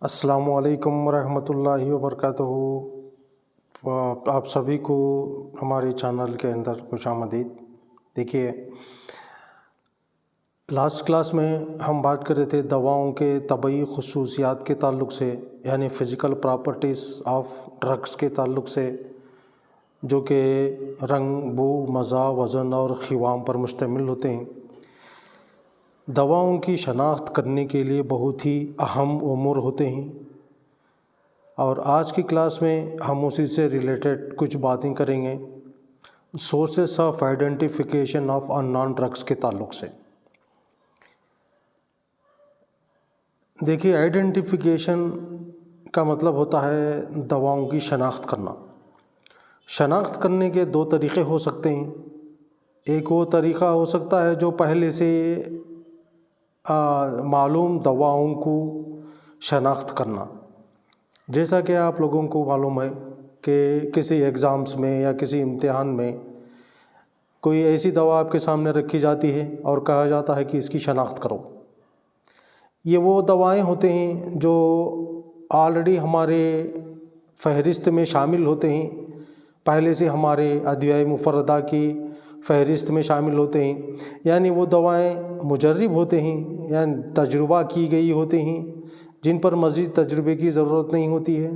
السلام علیکم ورحمۃ اللہ وبرکاتہ۔ آپ سبھی کو ہمارے چینل کے اندر خوش آمدید۔ دیکھیے، لاسٹ کلاس میں ہم بات کر رہے تھے دواؤں کے طبعی خصوصیات کے تعلق سے، یعنی فزیکل پراپرٹیز آف ڈرگس کے تعلق سے، جو کہ رنگ، بو، مزہ، وزن اور قوام پر مشتمل ہوتے ہیں۔ دواؤں کی شناخت کرنے کے لیے بہت ہی اہم امور ہوتے ہیں، اور آج کی کلاس میں ہم اسی سے ریلیٹڈ کچھ باتیں کریں گے، sources of identification of in naan drugs کے تعلق سے۔ دیکھیے، آئیڈینٹیفیکیشن کا مطلب ہوتا ہے دواؤں کی شناخت کرنا۔ شناخت کرنے کے دو طریقے ہو سکتے ہیں۔ ایک وہ طریقہ ہو سکتا ہے جو پہلے سے معلوم دواؤں کو شناخت کرنا، جیسا کہ آپ لوگوں کو معلوم ہے کہ کسی ایگزامس میں یا کسی امتحان میں کوئی ایسی دوا آپ کے سامنے رکھی جاتی ہے اور کہا جاتا ہے کہ اس کی شناخت کرو۔ یہ وہ دوائیں ہوتے ہیں جو آلریڈی ہمارے فہرست میں شامل ہوتے ہیں، پہلے سے ہمارے ادویہ مفردہ کی فہرست میں شامل ہوتے ہیں، یعنی وہ دوائیں مجرب ہوتے ہیں، یعنی تجربہ کی گئی ہوتے ہیں، جن پر مزید تجربے کی ضرورت نہیں ہوتی ہے،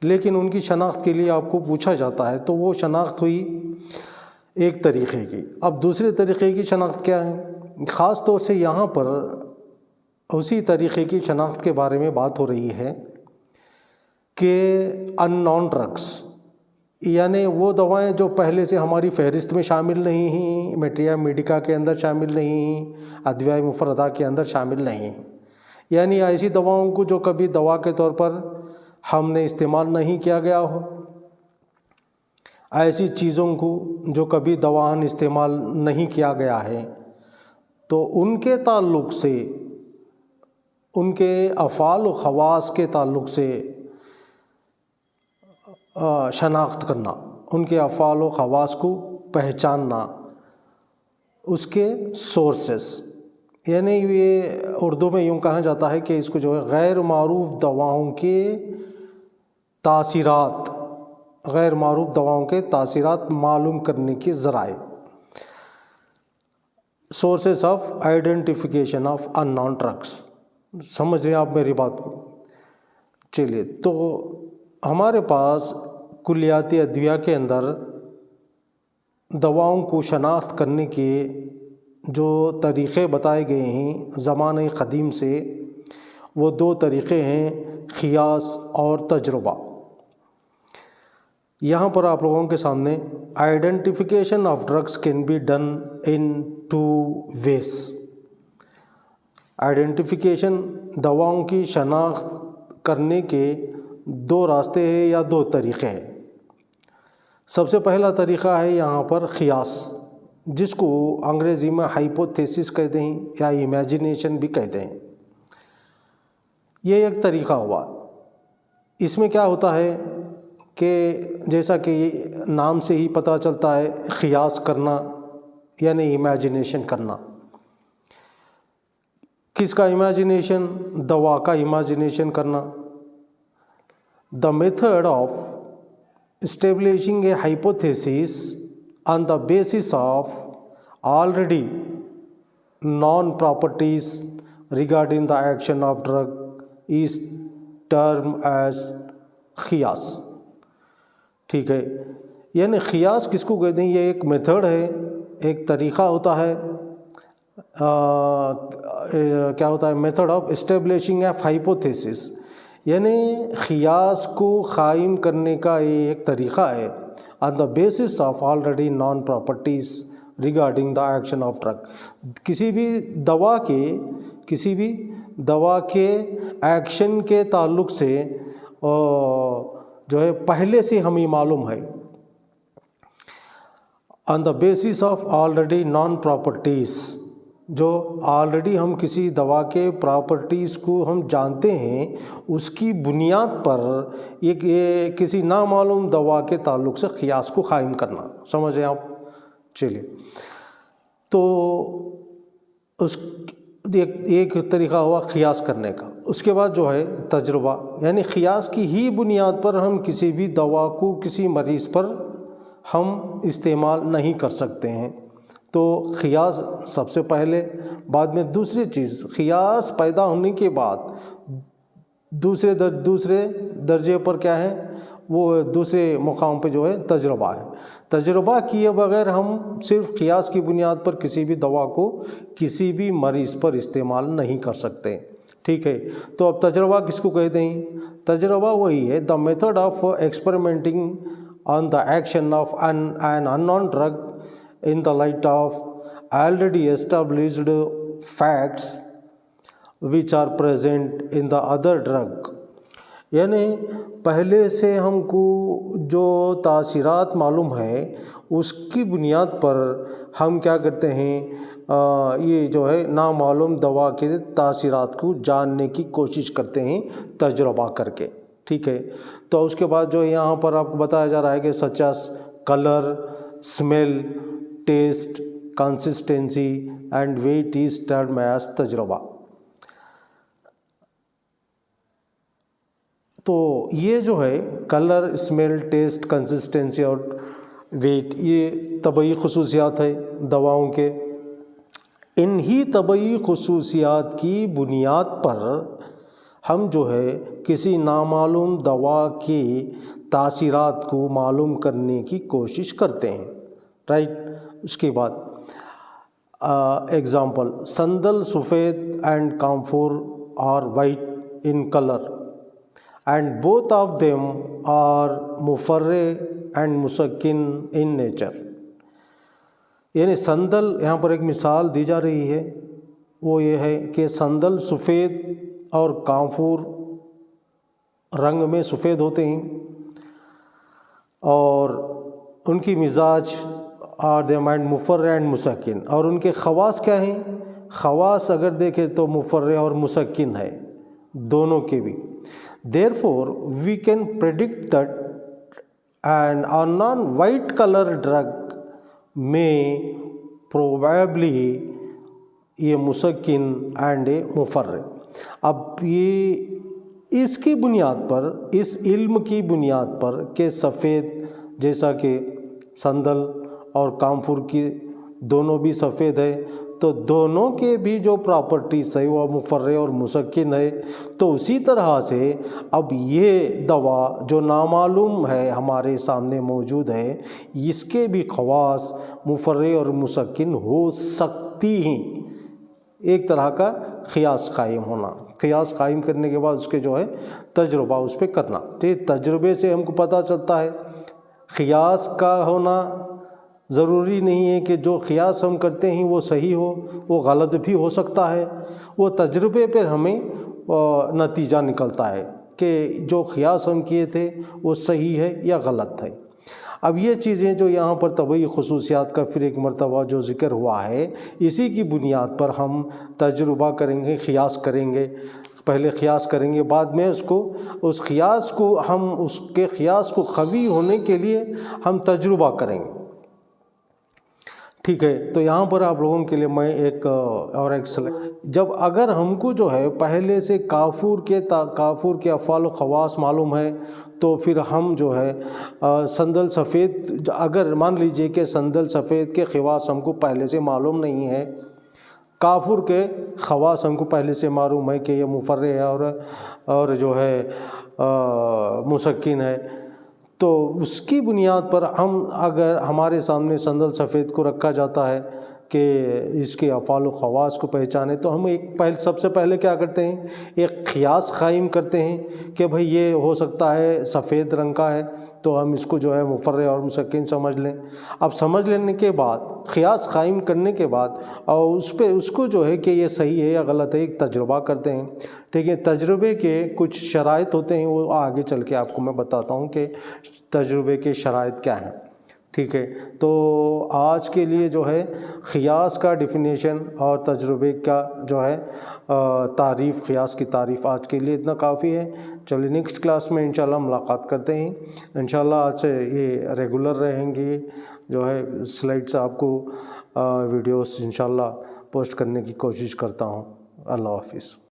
لیکن ان کی شناخت کے لیے آپ کو پوچھا جاتا ہے، تو وہ شناخت ہوئی ایک طریقے کی۔ اب دوسرے طریقے کی شناخت کیا ہے؟ خاص طور سے یہاں پر اسی طریقے کی شناخت کے بارے میں بات ہو رہی ہے کہ ان نون ڈرگس، یعنی وہ دوائیں جو پہلے سے ہماری فہرست میں شامل نہیں ہیں، میٹریا میڈیکا کے اندر شامل نہیں ہیں، ادویہ مفردہ کے اندر شامل نہیں ہیں، یعنی ایسی دواؤں کو جو کبھی دوا کے طور پر ہم نے استعمال نہیں کیا گیا ہو، ایسی چیزوں کو جو کبھی دواہن استعمال نہیں کیا گیا ہے، تو ان کے تعلق سے، ان کے افعال و خواص کے تعلق سے شناخت کرنا، ان کے افعال و خواص کو پہچاننا، اس کے سورسز، یعنی یہ اردو میں یوں کہا جاتا ہے کہ اس کو جو ہے غیر معروف دواؤں کے تاثیرات، غیر معروف دواؤں کے تاثیرات معلوم کرنے کے ذرائع، sources of identification of in naan drugs. سمجھ رہے ہیں آپ میری بات کو؟ چلیے، تو ہمارے پاس کلیاتی ادویہ کے اندر دواؤں کو شناخت کرنے کے جو طریقے بتائے گئے ہیں زمانہ قدیم سے، وہ دو طریقے ہیں، قیاس اور تجربہ۔ یہاں پر آپ لوگوں کے سامنے identification of drugs can be done in two ways. Identification, دواؤں کی شناخت کرنے کے دو راستے ہیں یا دو طریقے ہیں۔ سب سے پہلا طریقہ ہے یہاں پر قیاس، جس کو انگریزی میں ہائپوتھیسس کہتے ہیں یا امیجینیشن بھی کہتے ہیں۔ یہ ایک طریقہ ہوا۔ اس میں کیا ہوتا ہے کہ جیسا کہ نام سے ہی پتہ چلتا ہے، قیاس کرنا یعنی امیجینیشن کرنا۔ کس کا امیجینیشن؟ دوا کا امیجینیشن کرنا۔ The method of establishing a hypothesis on the basis of already known properties regarding the action of drug is termed as قیاس۔ ٹھیک ہے، یعنی قیاس کس کو کہتے ہیں؟ یہ ایک میتھڈ ہے، ایک طریقہ ہوتا ہے، کیا ہوتا ہے؟ Method of establishing a hypothesis, یعنی قیاس کو قائم کرنے کا یہ ایک طریقہ ہے on the basis of already known properties regarding the action of drug. کسی بھی دوا کے ایکشن کے تعلق سے جو ہے پہلے سے ہمیں معلوم ہے، on the basis of already known properties, جو آلریڈی ہم کسی دوا کے پراپرٹیز کو ہم جانتے ہیں، اس کی بنیاد پر یہ کسی نامعلوم دوا کے تعلق سے قیاس کو قائم کرنا۔ سمجھیں آپ؟ چلیے، تو ایک طریقہ ہوا قیاس کرنے کا۔ اس کے بعد جو ہے تجربہ، یعنی قیاس کی ہی بنیاد پر ہم کسی بھی دوا کو کسی مریض پر ہم استعمال نہیں کر سکتے ہیں۔ تو قیاس سب سے پہلے، بعد میں دوسری چیز، قیاس پیدا ہونے کے بعد دوسرے درجے پر کیا ہے، وہ دوسرے مقام پہ جو ہے تجربہ ہے۔ تجربہ کیے بغیر ہم صرف قیاس کی بنیاد پر کسی بھی دوا کو کسی بھی مریض پر استعمال نہیں کر سکتے، ٹھیک ہے۔ تو اب تجربہ کس کو کہتے ہیں؟ تجربہ وہی ہے، the method of experimenting on the action of an unknown drug in the light of already established facts which are present in the other drug۔ یعنی پہلے سے ہم کو جو تاثیرات معلوم ہے اس کی بنیاد پر ہم کیا کرتے ہیں، یہ جو ہے نامعلوم دوا کے تاثیرات کو جاننے کی کوشش کرتے ہیں تجربہ کر کے، ٹھیک ہے۔ تو اس کے بعد جو یہاں پر آپ کو بتایا جا رہا ہے کہ such as colour, smell, taste, consistency and weight is termed as تجربہ۔ تو یہ جو ہے کلر، اسمیل، ٹیسٹ، کنسسٹنسی اور ویٹ، یہ طبعی خصوصیات ہے دواؤں کے۔ انہی طبعی خصوصیات کی بنیاد پر ہم جو ہے کسی نامعلوم دوا کی تاثیرات کو معلوم کرنے کی کوشش کرتے ہیں، رائٹ۔ اس کے بعد ایگزامپل، سندل سفید and camphor are white in colour and both of them are مفرح and مسکن in nature۔ یعنی سندل، یہاں پر ایک مثال دی جا رہی ہے، وہ یہ ہے کہ سندل سفید اور کانفور رنگ میں سفید ہوتے ہیں اور ان کی مزاج اور them and مفرح and مسکن، اور ان کے خواص کیا ہیں؟ خواص اگر دیکھیں تو مفرح اور مسکن ہے دونوں کے بھی۔ Therefore, we can predict that an unknown white color drug may probably یہ مسکن اینڈ مفرح۔ اب یہ اس کی بنیاد پر، اس علم کی بنیاد پر کہ سفید، جیسا کہ سندل اور کامفور کی دونوں بھی سفید ہے، تو دونوں کے بھی جو پراپرٹیز ہے وہ مفرح اور مسکن ہے، تو اسی طرح سے اب یہ دوا جو نامعلوم ہے ہمارے سامنے موجود ہے، اس کے بھی خواص مفرح اور مسکن ہو سکتی ہیں۔ ایک طرح کا قیاس قائم ہونا، قیاس قائم کرنے کے بعد اس کے جو ہے تجربہ اس پہ کرنا۔ تو تجربے سے ہم کو پتہ چلتا ہے قیاس کا ہونا ضروری نہیں ہے کہ جو قیاس ہم کرتے ہیں وہ صحیح ہو، وہ غلط بھی ہو سکتا ہے۔ وہ تجربے پر ہمیں نتیجہ نکلتا ہے کہ جو قیاس ہم کیے تھے وہ صحیح ہے یا غلط ہے۔ اب یہ چیزیں جو یہاں پر طبعی خصوصیات کا پھر ایک مرتبہ جو ذکر ہوا ہے، اسی کی بنیاد پر ہم تجربہ کریں گے، قیاس کریں گے۔ پہلے قیاس کریں گے، بعد میں اس قیاس کو ہم اس کے قیاس کو قوی ہونے کے لیے ہم تجربہ کریں گے، ٹھیک ہے۔ تو یہاں پر آپ لوگوں کے لیے میں ایک جب اگر ہم کو جو ہے پہلے سے کافور کے افعال و خواص معلوم ہے، تو پھر ہم جو ہے سندل سفید، اگر مان لیجئے کہ سندل سفید کے خواص ہم کو پہلے سے معلوم نہیں ہے، کافور کے خواص ہم کو پہلے سے معلوم ہے کہ یہ مفرح ہے اور جو ہے مسکن ہے، تو اس کی بنیاد پر ہم اگر ہمارے سامنے سندل سفید کو رکھا جاتا ہے کہ اس کے افعال و خواص کو پہچانے، تو ہم سب سے پہلے کیا کرتے ہیں، ایک قیاس قائم کرتے ہیں کہ بھئی یہ ہو سکتا ہے سفید رنگ کا ہے، تو ہم اس کو جو ہے مفرح اور مسکن سمجھ لیں۔ اب سمجھ لینے کے بعد، قیاس قائم کرنے کے بعد، اور اس کو جو ہے کہ یہ صحیح ہے یا غلط ہے، ایک تجربہ کرتے ہیں، ٹھیک ہے۔ تجربے کے کچھ شرائط ہوتے ہیں، وہ آگے چل کے آپ کو میں بتاتا ہوں کہ تجربے کے شرائط کیا ہیں، ٹھیک ہے۔ تو آج کے لیے جو ہے قیاس کا ڈیفینیشن اور تجربے کا جو ہے تعریف، قیاس کی تعریف آج کے لیے اتنا کافی ہے۔ چلیے نیکسٹ کلاس میں انشاءاللہ ملاقات کرتے ہیں۔ انشاءاللہ آج سے یہ ریگولر رہیں گی، جو ہے سلائڈس آپ کو ویڈیوز انشاءاللہ پوسٹ کرنے کی کوشش کرتا ہوں۔ اللہ حافظ.